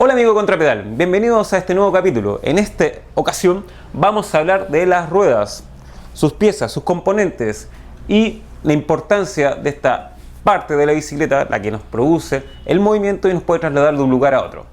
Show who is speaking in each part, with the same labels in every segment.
Speaker 1: Hola amigo Contrapedal, bienvenidos a este nuevo capítulo. En esta ocasión vamos a hablar de las ruedas, sus piezas, sus componentes y la importancia de esta parte de la bicicleta, la que nos produce el movimiento y nos puede trasladar de un lugar a otro.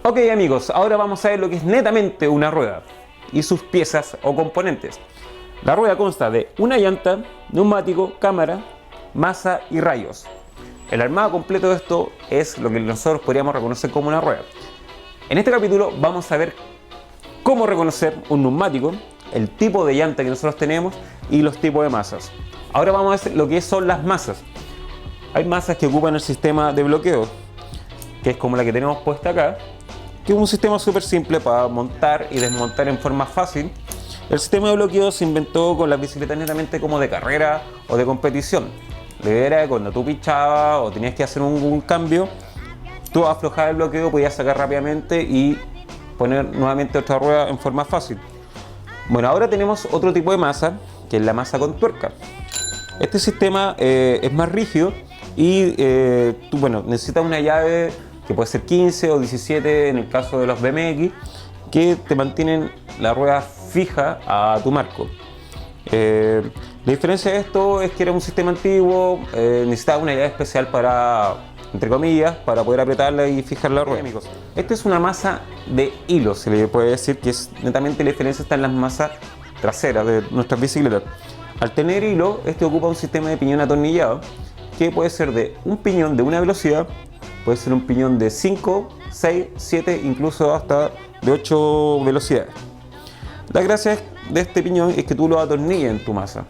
Speaker 1: Ok amigos, ahora vamos a ver lo que es netamente una rueda y sus piezas o componentes. La rueda consta de una llanta, neumático, cámara, masa y rayos. El armado completo de esto es lo que nosotros podríamos reconocer como una rueda. En este capítulo vamos a ver cómo reconocer un neumático, el tipo de llanta que nosotros tenemos y los tipos de masas. Ahora vamos a ver lo que son las masas. Hay masas que ocupan el sistema de bloqueo, que es como la que tenemos puesta acá, que es un sistema súper simple para montar y desmontar en forma fácil. El sistema de bloqueo se inventó con las bicicletas netamente como de carrera o de competición. La idea era que cuando tú pichabas o tenías que hacer un cambio, tú aflojabas el bloqueo, podías sacar rápidamente y poner nuevamente otra rueda en forma fácil. Bueno, ahora tenemos otro tipo de masa, que es la masa con tuerca. Este sistema es más rígido y tú necesitas una llave que puede ser 15 o 17 en el caso de los BMX, que te mantienen la rueda fija a tu marco. La diferencia de esto es que era un sistema antiguo, necesitaba una llave especial para, entre comillas, para poder apretarla y fijar la rueda. Amigos, esta es una masa de hilo, se le puede decir, que es netamente la diferencia está en las masas traseras de nuestras bicicletas. Al tener hilo, este ocupa un sistema de piñón atornillado, que puede ser de un piñón de una velocidad, puede ser un piñón de 5, 6, 7, incluso hasta de 8 velocidades. La gracia de este piñón es que tú lo atornillas en tu masa.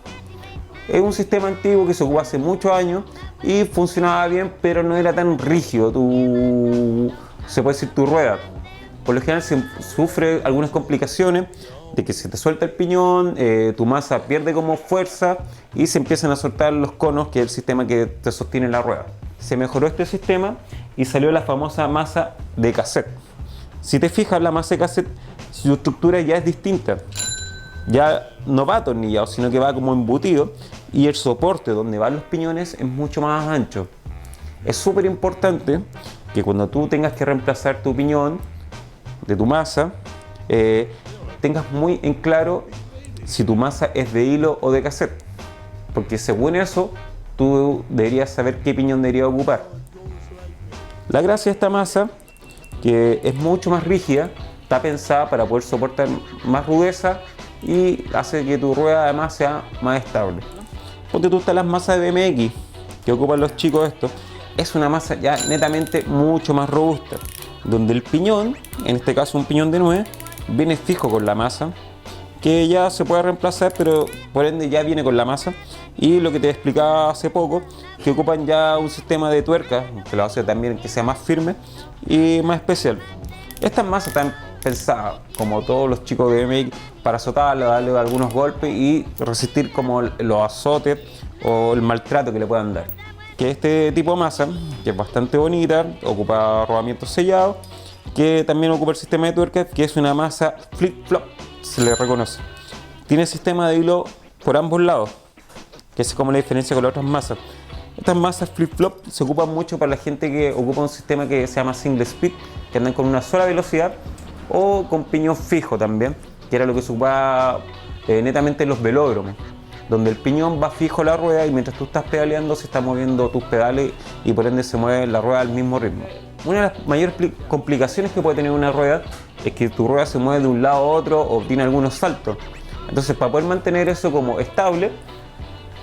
Speaker 1: Es un sistema antiguo que se ocupó hace muchos años y funcionaba bien, pero no era tan rígido, se puede decir tu rueda. Por lo general se sufre algunas complicaciones de que se te suelta el piñón, tu masa pierde como fuerza y se empiezan a soltar los conos, que es el sistema que te sostiene la rueda. Se mejoró este sistema y salió la famosa masa de cassette. Si te fijas, la masa de cassette, su estructura ya es distinta. Ya no va atornillado, sino que va como embutido, y el soporte donde van los piñones es mucho más ancho. Es súper importante que cuando tú tengas que reemplazar tu piñón de tu masa, tengas muy en claro si tu masa es de hilo o de cassette, porque según eso tú deberías saber qué piñón deberías ocupar. La gracia de esta masa, que es mucho más rígida, está pensada para poder soportar más rudeza y hace que tu rueda además sea más estable. Ponte tú, están las masas de BMX que ocupan los chicos estos. Es una masa ya netamente mucho más robusta, donde el piñón, en este caso un piñón de 9, viene fijo con la masa, que ya se puede reemplazar, pero por ende ya viene con la masa. Y lo que te explicaba hace poco, que ocupan ya un sistema de tuerca, que lo hace también que sea más firme y más especial. Estas masas están pensadas, como todos los chicos de BMX, para azotarle, darle algunos golpes y resistir como los azotes o el maltrato que le puedan dar. Que este tipo de masa, que es bastante bonita, ocupa rodamientos sellados, que también ocupa el sistema de tuerca, que es una masa flip-flop, se le reconoce. Tiene sistema de hilo por ambos lados, que es como la diferencia con las otras masas. Estas masas flip-flop se ocupan mucho para la gente que ocupa un sistema que se llama single speed, que andan con una sola velocidad, o con piñón fijo también, que era lo que se ocupaba netamente en los velódromos, donde el piñón va fijo a la rueda y mientras tú estás pedaleando se está moviendo tus pedales y por ende se mueve la rueda al mismo ritmo. Una de las mayores complicaciones que puede tener una rueda es que tu rueda se mueve de un lado a otro o tiene algunos saltos. Entonces, para poder mantener eso como estable,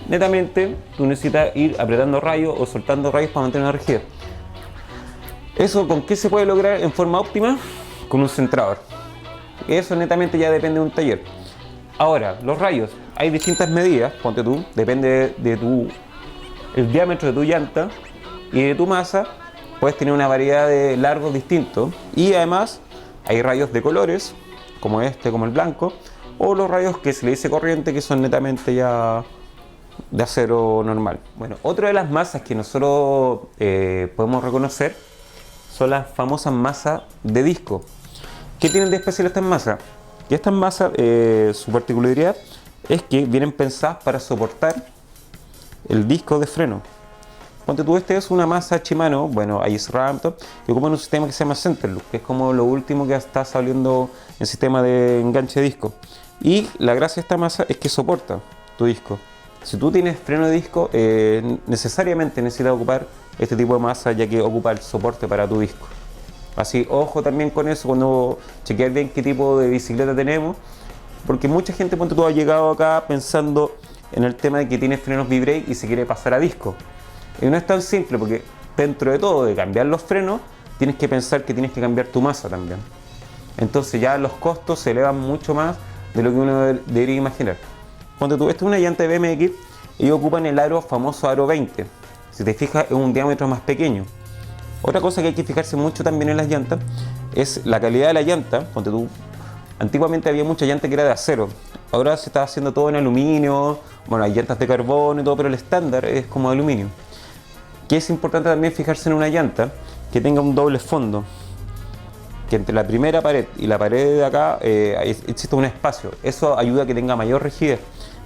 Speaker 1: netamente tú necesitas ir apretando rayos o soltando rayos para mantener la rigidez. ¿Eso con qué se puede lograr en forma óptima? Con un centrador. Eso netamente ya depende de un taller. Ahora, los rayos, hay distintas medidas, ponte tú, depende de el diámetro de tu llanta y de tu masa, puedes tener una variedad de largos distintos. Y además, hay rayos de colores, como este, como el blanco, o los rayos que se le dice corriente, que son netamente ya de acero normal. Bueno, otra de las masas que nosotros podemos reconocer son las famosas masas de disco. ¿Qué tienen de especial estas masas? Y estas masas, su particularidad es que vienen pensadas para soportar el disco de freno. Ponte tú, este es una masa Shimano, bueno, hay SRAM, que ocupan un sistema que se llama Centerloop, que es como lo último que está saliendo en sistema de enganche de disco. Y la gracia de esta masa es que soporta tu disco. Si tú tienes freno de disco, necesariamente necesitas ocupar este tipo de masa, ya que ocupa el soporte para tu disco. Así, ojo también con eso cuando chequear bien qué tipo de bicicleta tenemos, porque mucha gente, ponte tú, ha llegado acá pensando en el tema de que tiene frenos V-brake y se quiere pasar a disco. Y no es tan simple, porque dentro de todo, de cambiar los frenos, tienes que pensar que tienes que cambiar tu masa también. Entonces ya los costos se elevan mucho más de lo que uno debería imaginar. Ponte tú, esta es una llanta de BMX y ocupan el aro famoso aro 20. Si te fijas, es un diámetro más pequeño. Otra cosa que hay que fijarse mucho también en las llantas es la calidad de la llanta. Ponte tú, antiguamente había mucha llanta que era de acero, ahora se está haciendo todo en aluminio. Bueno, hay llantas de carbono y todo, pero el estándar es como de aluminio. Que es importante también fijarse en una llanta que tenga un doble fondo, que entre la primera pared y la pared de acá existe un espacio. Eso ayuda a que tenga mayor rigidez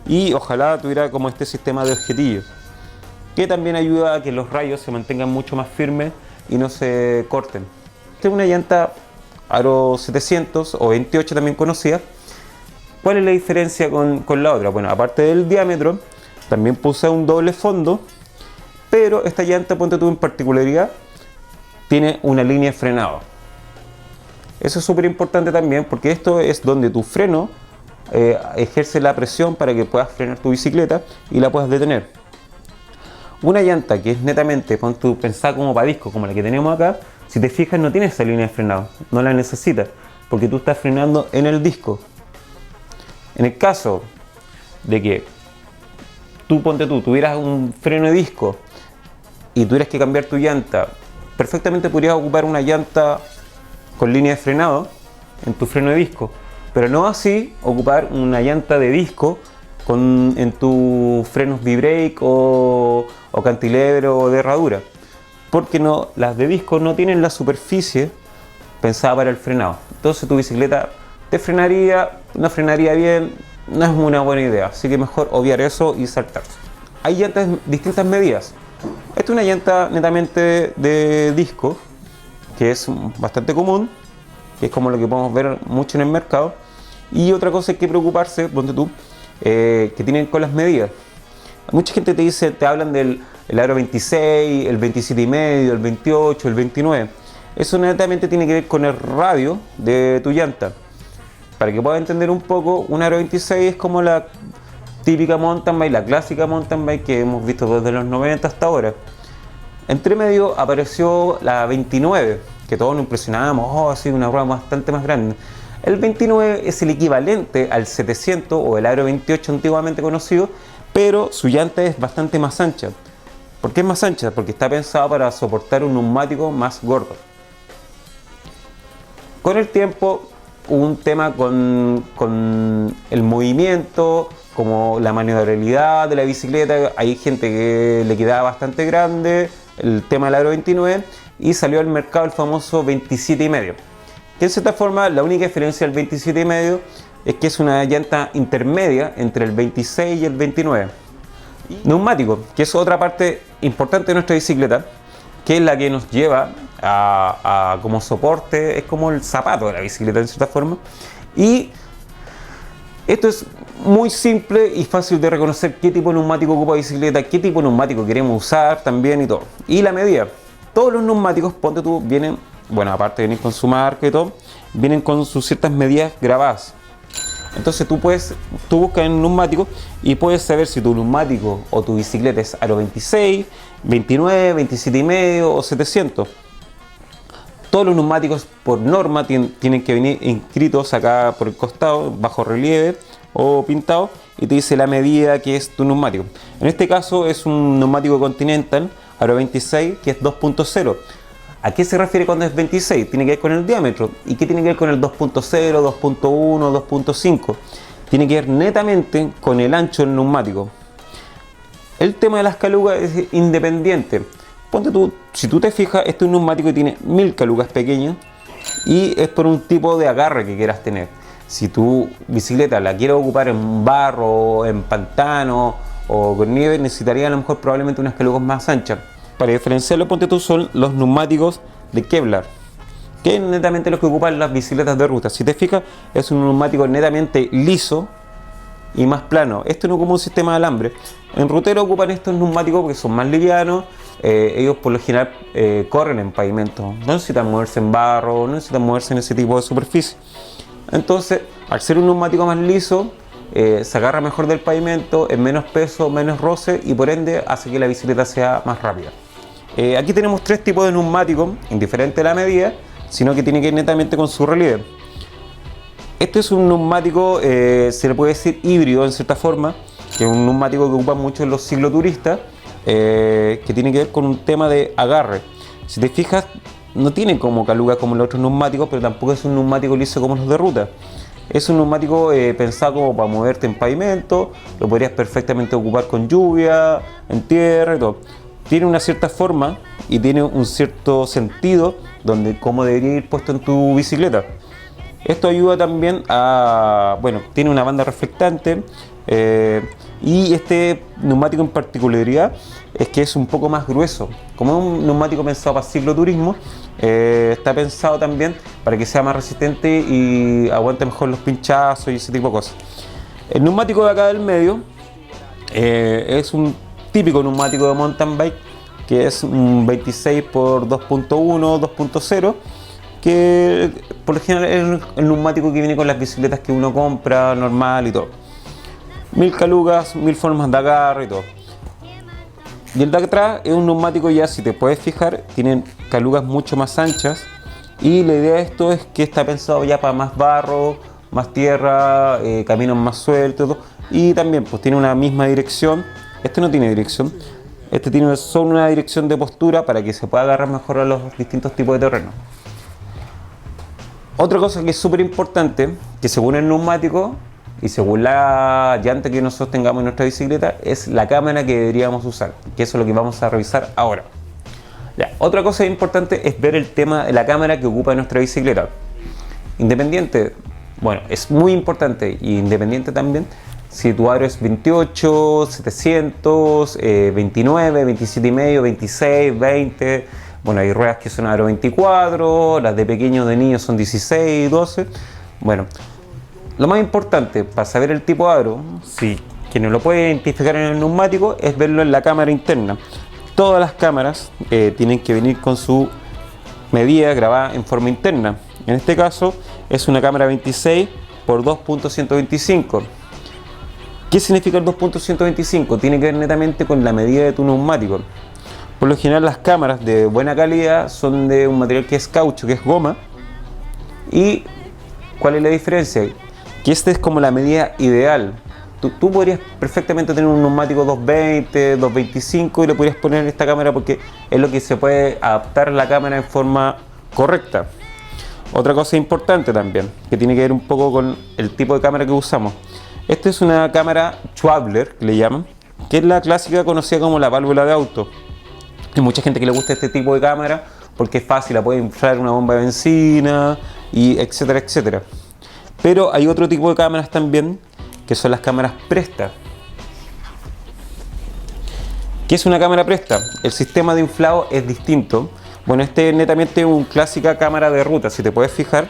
Speaker 1: y ojalá tuviera como este sistema de objetillos, que también ayuda a que los rayos se mantengan mucho más firmes y no se corten. Esta es una llanta aro 700 o 28 también conocida. ¿Cuál es la diferencia con la otra? Bueno, aparte del diámetro, también posee un doble fondo, pero esta llanta, ponte tú en particularidad, tiene una línea de frenado. Eso es súper importante también, porque esto es donde tu freno ejerce la presión para que puedas frenar tu bicicleta y la puedas detener. Una llanta que es netamente, pensada como para disco, como la que tenemos acá, si te fijas no tiene esa línea de frenado, no la necesitas, porque tú estás frenando en el disco. En el caso de que tú, tuvieras un freno de disco y tuvieras que cambiar tu llanta, perfectamente podrías ocupar una llanta con línea de frenado en tu freno de disco, pero no así ocupar una llanta de disco en tus frenos V-brake o cantilever o de herradura, porque las de disco no tienen la superficie pensada para el frenado. Entonces tu bicicleta no frenaría bien, no es una buena idea, así que mejor obviar eso y saltar. Hay llantas de distintas medidas. Esta es una llanta netamente de disco, que es bastante común, que es como lo que podemos ver mucho en el mercado. Y otra cosa hay que preocuparse, ponte tú, que tienen con las medidas. Mucha gente te hablan del aro 26, el 27,5, el 28, el 29. Eso netamente tiene que ver con el radio de tu llanta. Para que puedas entender un poco, un aro 26 es como la típica mountain bike, la clásica mountain bike que hemos visto desde los 90 hasta ahora. Entre medio apareció la 29, que todos nos impresionábamos, ha sido una rueda bastante más grande. El 29 es el equivalente al 700 o el aro 28 antiguamente conocido, pero su llanta es bastante más ancha. ¿Por qué es más ancha? Porque está pensado para soportar un neumático más gordo. Con el tiempo hubo un tema con el movimiento, como la maniobrabilidad de la bicicleta. Hay gente que le quedaba bastante grande el tema del aro 29 y salió al mercado el famoso 27,5. Que en cierta forma la única diferencia del 27,5 es que es una llanta intermedia entre el 26 y el 29. Neumático, que es otra parte importante de nuestra bicicleta, que es la que nos lleva como soporte, es como el zapato de la bicicleta en cierta forma. Y esto es muy simple y fácil de reconocer qué tipo de neumático ocupa la bicicleta, qué tipo de neumático queremos usar también y todo. Y la medida. Todos los neumáticos, ponte tú, vienen, bueno, aparte de venir con su marca y todo, vienen con sus ciertas medidas grabadas. Entonces tú buscas en un neumático y puedes saber si tu neumático o tu bicicleta es aro 26, 29, 27,5 o 700. Todos los neumáticos por norma tienen que venir inscritos acá por el costado, bajo relieve, o pintado y te dice la medida que es tu neumático. En este caso es un neumático Continental Aro 26 que es 2.0. ¿A qué se refiere cuando es 26? Tiene que ver con el diámetro. ¿Y qué tiene que ver con el 2.0, 2.1, 2.5? Tiene que ver netamente con el ancho del neumático. El tema de las calugas es independiente. Ponte tú, si tú te fijas, este es un neumático que tiene 1000 calugas pequeñas y es por un tipo de agarre que quieras tener. Si tu bicicleta la quieres ocupar en barro, en pantano o con nieve, necesitaría a lo mejor probablemente unas calugas más anchas. Para diferenciarlo, ponte tú, son los neumáticos de Kevlar, que es netamente los que ocupan las bicicletas de ruta. Si te fijas, es un neumático netamente liso y más plano. Esto no como un sistema de alambre. En rutero ocupan estos neumáticos porque son más livianos. Ellos por lo general corren en pavimento, no necesitan moverse en barro, no necesitan moverse en ese tipo de superficie. Entonces, al ser un neumático más liso, se agarra mejor del pavimento, es menos peso, menos roce y por ende hace que la bicicleta sea más rápida. Aquí tenemos tres tipos de neumáticos, indiferente de la medida, sino que tiene que ir netamente con su relieve. Este es un neumático, se le puede decir híbrido en cierta forma, que es un neumático que ocupan mucho los cicloturistas, que tiene que ver con un tema de agarre. Si te fijas, no tiene como caluga como los otros neumáticos, pero tampoco es un neumático liso como los de ruta. Es un neumático pensado como para moverte en pavimento, lo podrías perfectamente ocupar con lluvia, en tierra y todo. Tiene una cierta forma y tiene un cierto sentido donde cómo debería ir puesto en tu bicicleta. Esto ayuda también a, bueno, tiene una banda reflectante y este neumático en particularidad es que es un poco más grueso. Como es un neumático pensado para cicloturismo, está pensado también para que sea más resistente y aguante mejor los pinchazos y ese tipo de cosas. El neumático de acá del medio es un típico neumático de mountain bike, que es un 26 por 2.1, 2.0, que por lo general es el neumático que viene con las bicicletas que uno compra normal y todo. 1000 calugas, 1000 formas de agarre y todo. Y el de atrás es un neumático, ya si te puedes fijar, tienen calugas mucho más anchas y la idea de esto es que está pensado ya para más barro, más tierra, caminos más sueltos y también pues tiene una misma dirección. Este no tiene dirección, este tiene solo una dirección de postura para que se pueda agarrar mejor a los distintos tipos de terreno. Otra cosa que es súper importante, que según el neumático y según la llanta que nosotros tengamos en nuestra bicicleta, es la cámara que deberíamos usar, que eso es lo que vamos a revisar ahora. Ya, otra cosa importante es ver el tema de la cámara que ocupa nuestra bicicleta. Independiente, bueno, es muy importante y independiente también si tu aro es 28, 700, 29, 27,5, 26, 20. Bueno, hay ruedas que son aro 24, las de pequeños de niños son 16, 12. Bueno, lo más importante para saber el tipo de aro, si quien lo puede identificar en el neumático, es verlo en la cámara interna. Todas las cámaras tienen que venir con su medida grabada en forma interna. En este caso es una cámara 26 por 2.125. ¿Qué significa el 2.125? Tiene que ver netamente con la medida de tu neumático. Por lo general las cámaras de buena calidad son de un material que es caucho, que es goma. ¿Y cuál es la diferencia? Que esta es como la medida ideal. Tú podrías perfectamente tener un neumático 220, 225 y le podrías poner esta cámara porque es lo que se puede adaptar la cámara en forma correcta. Otra cosa importante también, que tiene que ver un poco con el tipo de cámara que usamos. Esta es una cámara Schwabler, que le llaman, que es la clásica conocida como la válvula de auto. Hay mucha gente que le gusta este tipo de cámara porque es fácil, la puede inflar una bomba de benzina y etcétera, etcétera. Pero hay otro tipo de cámaras también, que son las cámaras Presta. ¿Qué es una cámara Presta? El sistema de inflado es distinto. Bueno, este es netamente una clásica cámara de ruta, si te puedes fijar.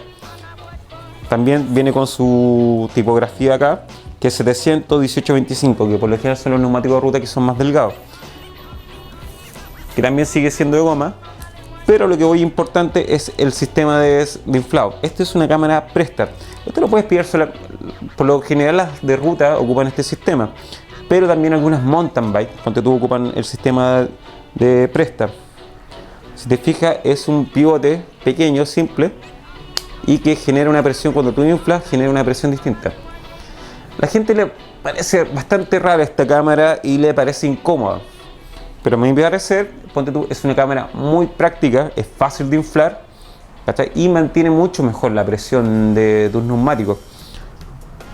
Speaker 1: También viene con su tipografía acá, que es 700, 1825, que por lo general son los neumáticos de ruta que son más delgados. Que también sigue siendo de goma, pero lo que hoy importante es el sistema de inflado. Esta es una cámara Presta. Esto lo puedes pillar por lo general las de ruta ocupan este sistema, pero también algunas mountain bike, cuando tú ocupan el sistema de Presta. Si te fijas, es un pivote pequeño, simple, y que genera una presión, cuando tú inflas, genera una presión distinta. La gente le parece bastante rara esta cámara y le parece incómoda, pero a mi parecer, ponte tú, es una cámara muy práctica, es fácil de inflar, ¿cachai? Y mantiene mucho mejor la presión de tus neumáticos.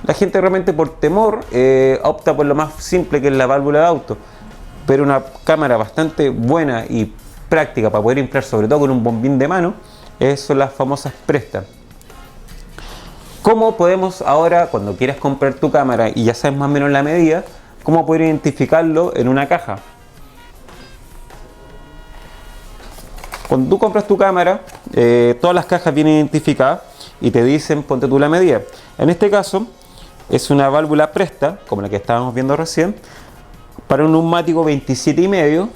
Speaker 1: La gente realmente por temor opta por lo más simple, que es la válvula de auto, pero una cámara bastante buena y práctica para poder inflar, sobre todo con un bombín de mano, son las famosas Presta. ¿Cómo podemos ahora, cuando quieras comprar tu cámara y ya sabes más o menos la medida, cómo poder identificarlo en una caja? Cuando tú compras tu cámara, todas las cajas vienen identificadas y te dicen, ponte tú la medida. En este caso, es una válvula Presta, como la que estábamos viendo recién, para un neumático 27,5,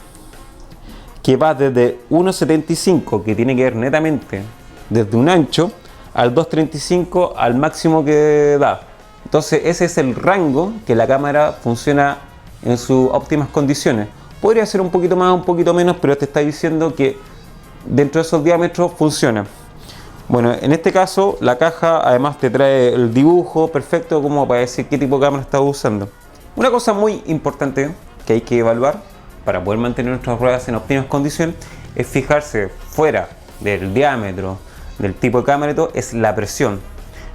Speaker 1: que va desde 1,75, que tiene que ver netamente desde un ancho, al 2,35 al máximo que da. Entonces ese es el rango que la cámara funciona en sus óptimas condiciones. Podría ser un poquito más, un poquito menos, pero te está diciendo que dentro de esos diámetros funciona. Bueno, en este caso la caja además te trae el dibujo perfecto como para decir qué tipo de cámara estás usando. Una cosa muy importante que hay que evaluar para poder mantener nuestras ruedas en óptimas condiciones es fijarse fuera del diámetro, del tipo de cámara y todo, es la presión.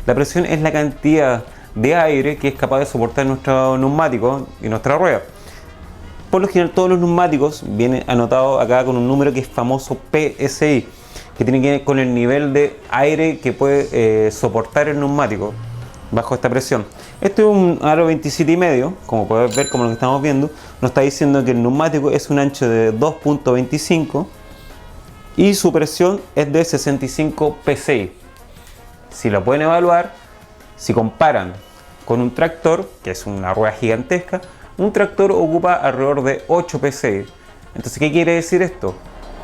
Speaker 1: La presión es la cantidad de aire que es capaz de soportar nuestro neumático y nuestra rueda. Por lo general todos los neumáticos vienen anotados acá con un número que es famoso PSI, que tiene que ver con el nivel de aire que puede soportar el neumático bajo esta presión. Este es un aro 27,5, como puedes ver, como lo que estamos viendo, nos está diciendo que el neumático es un ancho de 2,25 y su presión es de 65 psi. Si lo pueden evaluar, si comparan con un tractor, que es una rueda gigantesca, un tractor ocupa alrededor de 8 psi. Entonces, ¿qué quiere decir esto?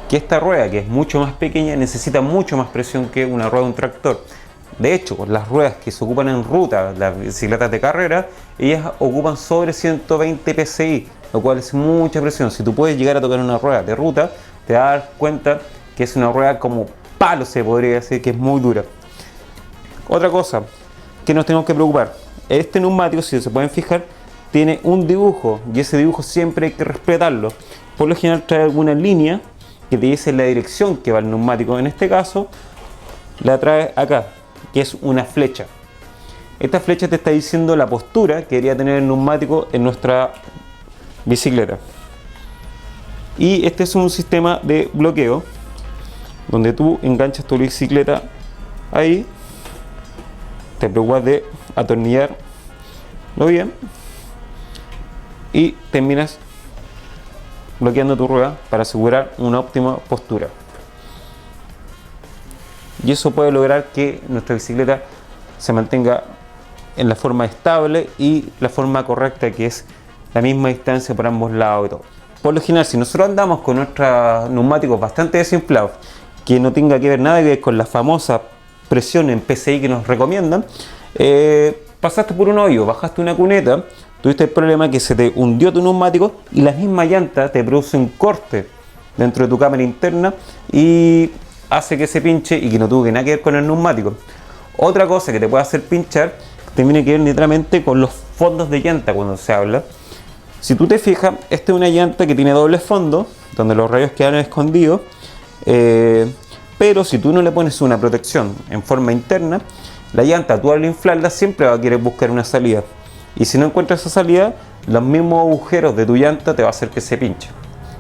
Speaker 1: Que esta rueda, que es mucho más pequeña, necesita mucho más presión que una rueda de un tractor. De hecho, las ruedas que se ocupan en ruta, las bicicletas de carrera, ellas ocupan sobre 120 psi, lo cual es mucha presión. Si tú puedes llegar a tocar una rueda de ruta, te vas a dar cuenta que es una rueda como palo, se podría decir, que es muy dura. Otra cosa que nos tenemos que preocupar, este neumático, si se pueden fijar, tiene un dibujo y ese dibujo siempre hay que respetarlo. Por lo general trae alguna línea que te dice la dirección que va el neumático. En este caso la trae acá, que es una flecha. Esta flecha te está diciendo la postura que debería tener el neumático en nuestra bicicleta. Y este es un sistema de bloqueo donde tú enganchas tu bicicleta ahí, te preocupas de atornillarlo bien y terminas bloqueando tu rueda para asegurar una óptima postura. Y eso puede lograr que nuestra bicicleta se mantenga en la forma estable y la forma correcta, que es la misma distancia por ambos lados y todo. Por lo general, si nosotros andamos con nuestros neumáticos bastante desinflados, que no tenga que ver nada que ver con la famosa presión en PSI que nos recomiendan, pasaste por un hoyo, bajaste una cuneta, tuviste el problema que se te hundió tu neumático y la misma llanta te produce un corte dentro de tu cámara interna y hace que se pinche y que no tuvo nada que ver con el neumático. Otra cosa que te puede hacer pinchar tiene que ver netamente con los fondos de llanta cuando se habla. Si tú te fijas, esta es una llanta que tiene doble fondo, donde los rayos quedan escondidos, pero si tú no le pones una protección en forma interna, la llanta, tú al inflarla, siempre va a querer buscar una salida. Y si no encuentras esa salida, los mismos agujeros de tu llanta te va a hacer que se pinche.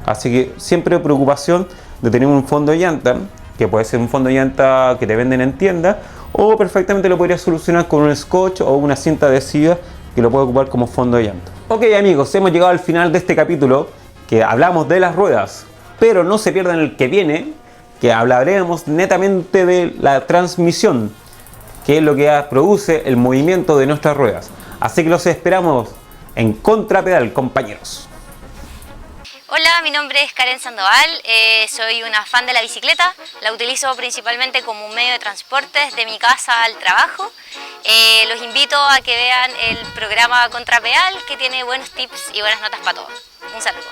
Speaker 1: Así que siempre preocupación de tener un fondo de llanta, que puede ser un fondo de llanta que te venden en tienda, o perfectamente lo podrías solucionar con un scotch o una cinta adhesiva que lo puedes ocupar como fondo de llanta. Ok amigos, hemos llegado al final de este capítulo que hablamos de las ruedas, pero no se pierdan el que viene, que hablaremos netamente de la transmisión, que es lo que produce el movimiento de nuestras ruedas. Así que los esperamos en Contrapedal, compañeros.
Speaker 2: Hola, mi nombre es Karen Sandoval, soy una fan de la bicicleta, la utilizo principalmente como un medio de transporte desde mi casa al trabajo. Los invito a que vean el programa Contrapedal, que tiene buenos tips y buenas notas para todos. Un saludo.